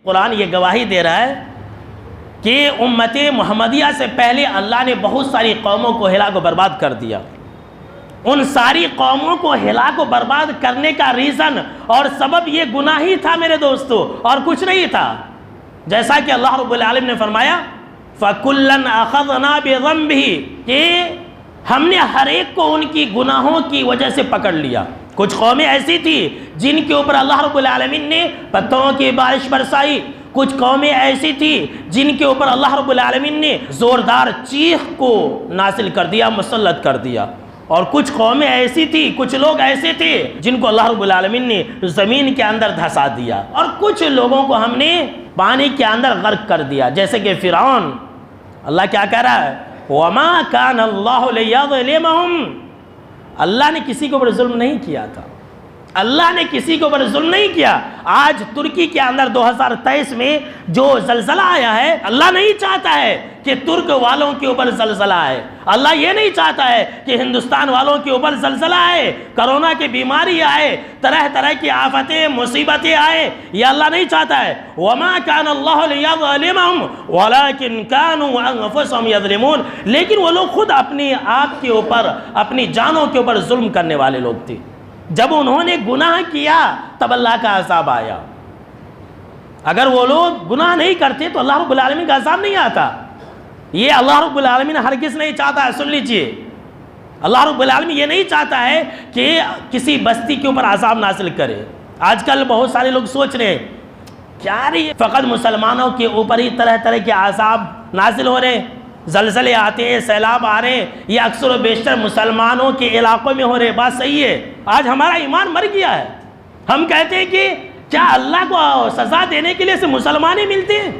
قرآن یہ گواہی دے رہا ہے کہ امت محمدیہ سے پہلے اللہ نے بہت ساری قوموں کو ہلاک و برباد کر دیا۔ ان ساری قوموں کو ہلاک و برباد کرنے کا ریزن اور سبب یہ گناہ ہی تھا میرے دوستو، اور کچھ نہیں تھا۔ جیسا کہ اللہ رب العالمین نے فرمایا فَكُلًّا أَخَذْنَا بِذَنبِهِ کہ ہم نے ہر ایک کو ان کی گناہوں کی وجہ سے پکڑ لیا۔ کچھ قومیں ایسی تھی جن کے اوپر اللہ رب العالمین نے پتھروں کی بارش برسائی، کچھ قومیں ایسی تھی جن کے اوپر اللہ رب العالمین نے زوردار چیخ کو نازل کر دیا، مسلط کر دیا، اور کچھ قومیں ایسی تھی، کچھ لوگ ایسے تھے جن کو اللہ رب العالمین نے زمین کے اندر دھسا دیا، اور کچھ لوگوں کو ہم نے پانی کے اندر غرق کر دیا، جیسے کہ فرعون۔ اللہ کیا کہہ رہا ہے؟ وَمَا كَانَ اللَّهُ لِيَظْلِمَهُمْ، اللہ نے کسی کے اوپر ظلم نہیں کیا تھا، اللہ نے کسی کے اوپر ظلم نہیں کیا۔ آج ترکی کے اندر 2023 میں جو زلزلہ آیا ہے، اللہ نہیں چاہتا ہے کہ ترک والوں کے اوپر زلزلہ آئے، اللہ یہ نہیں چاہتا ہے کہ ہندوستان والوں کے اوپر زلزلہ آئے، کرونا کی بیماری آئے، طرح طرح کی آفتیں مصیبتیں آئے، یہ اللہ نہیں چاہتا ہے۔ وَمَا كَانَ اللَّهُ لِيَظْلِمَهُمْ وَلَكِنْ كَانُوا أَنفُسَهُمْ يَظْلِمُونَ، لیکن وہ لوگ خود اپنی آپ کے اوپر، اپنی جانوں کے اوپر ظلم کرنے والے لوگ تھے۔ جب انہوں نے گناہ کیا تب اللہ کا عذاب آیا، اگر وہ لوگ گناہ نہیں کرتے تو اللہ رب العالمین کا عذاب نہیں آتا۔ یہ اللہ رب العالمین ہرگز نہیں چاہتا ہے، سن لیجئے، اللہ رب العالمین یہ نہیں چاہتا ہے کہ کسی بستی کے اوپر عذاب نازل کرے۔ آج کل بہت سارے لوگ سوچ رہے ہیں کیا رہی فقط مسلمانوں کے اوپر ہی طرح طرح کے عذاب نازل ہو رہے ہیں، زلزلے آتے ہیں، سیلاب آ رہے ہیں، یہ اکثر و بیشتر مسلمانوں کے علاقوں میں ہو رہے۔ بات صحیح ہے، آج ہمارا ایمان مر گیا ہے، ہم کہتے ہیں کہ کیا اللہ کو سزا دینے کے لیے صرف مسلمان ہی ملتے ہیں؟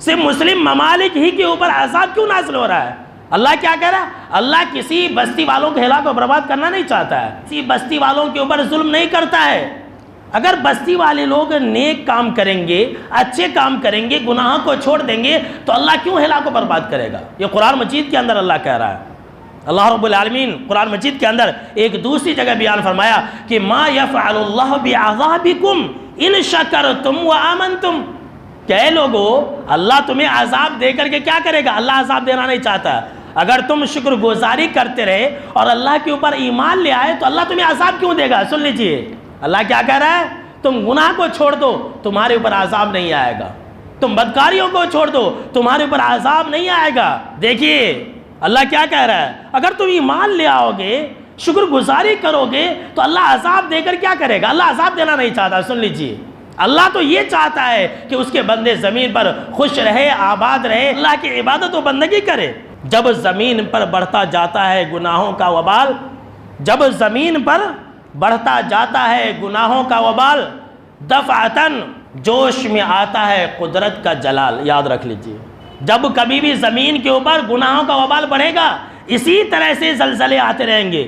صرف مسلم ممالک ہی کے اوپر عذاب کیوں نازل ہو رہا ہے؟ اللہ کیا کہہ رہا ہے؟ اللہ کسی بستی والوں کو ہلاک و برباد کرنا نہیں چاہتا ہے، کسی بستی والوں کے اوپر ظلم نہیں کرتا ہے۔ اگر بستی والے لوگ نیک کام کریں گے، اچھے کام کریں گے، گناہوں کو چھوڑ دیں گے تو اللہ کیوں ہلاک و برباد کرے گا؟ یہ قرآن مجید کے اندر اللہ کہہ رہا ہے۔ اللہ رب العالمین قرآن مجید کے اندر ایک دوسری جگہ بیان فرمایا کہ ما یفعل اللہ بعذابکم ان شکرتم وآمنتم، کہ اے لوگو اللہ تمہیں عذاب دے کر کے کیا کرے گا؟ اللہ عذاب دینا نہیں چاہتا، اگر تم شکر گزاری کرتے رہے اور اللہ کے اوپر ایمان لے آئے تو اللہ تمہیں عذاب کیوں دے گا؟ سن لیجئے، اللہ کیا کہہ رہا ہے؟ تم گناہ کو چھوڑ دو تمہارے اوپر عذاب نہیں آئے گا، تم بدکاریوں کو چھوڑ دو تمہارے اوپر عذاب نہیں آئے گا۔ دیکھیے اللہ کیا کہہ رہا ہے، اگر تم ایمان لے آؤ گے، شکر گزاری کرو گے تو اللہ عذاب دے کر کیا کرے گا؟ اللہ عذاب دینا نہیں چاہتا۔ سن لیجئے، اللہ تو یہ چاہتا ہے کہ اس کے بندے زمین پر خوش رہے، آباد رہے، اللہ کی عبادت و بندگی کرے۔ جب زمین پر بڑھتا جاتا ہے گناہوں کا وبال، جب زمین پر بڑھتا جاتا ہے گناہوں کا وبال، دفعتاً جوش میں آتا ہے قدرت کا جلال۔ یاد رکھ لیجئے، جب کبھی بھی زمین کے اوپر گناہوں کا وبال بڑھے گا، اسی طرح سے زلزلے آتے رہیں گے،